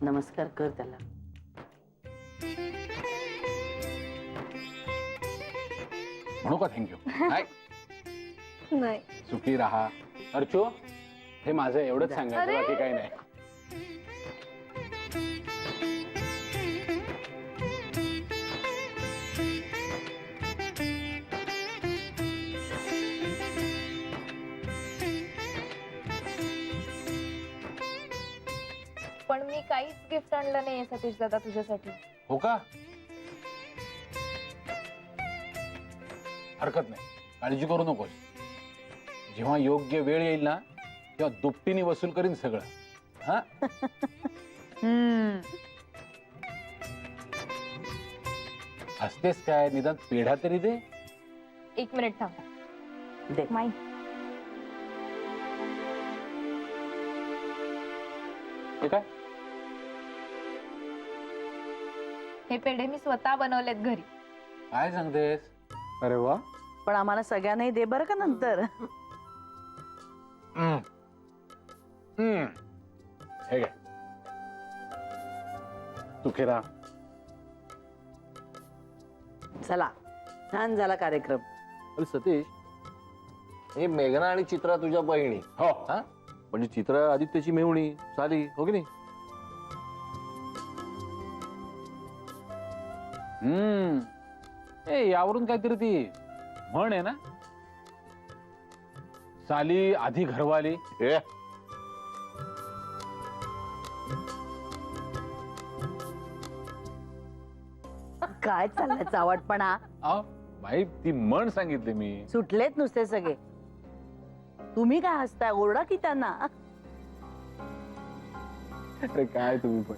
नमस्कार कर त्याला. म्हणू का थँक्यू? नाही. सुखी राहा. अर्चू, हे माझं एवढंच सांगायचं, बाकी काही नाही. पण मी काहीच गिफ्ट आणलं नाहीये सतीश दादा तुझ्यासाठी. हो का? हरकत नाही, काळजी करू नकोस. जेव्हा योग्य वेळ येईल ना तेव्हा दुपटीने वसूल करीन सगळं. हा हसतेस काय? निदान पेढा तरी दे. 1 मिनिट थांब. दे. माई हे काय? हे पेढे मी स्वतः बनवलेत घरी. काय सांगतेस? अरे वा. पण आम्हाला सगळ्यांनाही दे बरं का नंतर. हे काय? सुखेरा. चला, छान झाला कार्यक्रम. अरे सतीश, हे मेघना आणि चित्रा तुझ्या बहिणी. हो. हा, म्हणजे चित्रा आदित्यची मेहुणी साली, हो की नाही? ए, यावरून काहीतरी ती म्हण आहे ना, साली आधी घरवाली. हे काय चाललंय चावटपणा? बाई, ती म्हण सांगितली मी. सुटलेत नुसते सगळे. तुम्ही काय हसताय? ओरडा की त्यांना. अरे काय तुम्ही पण.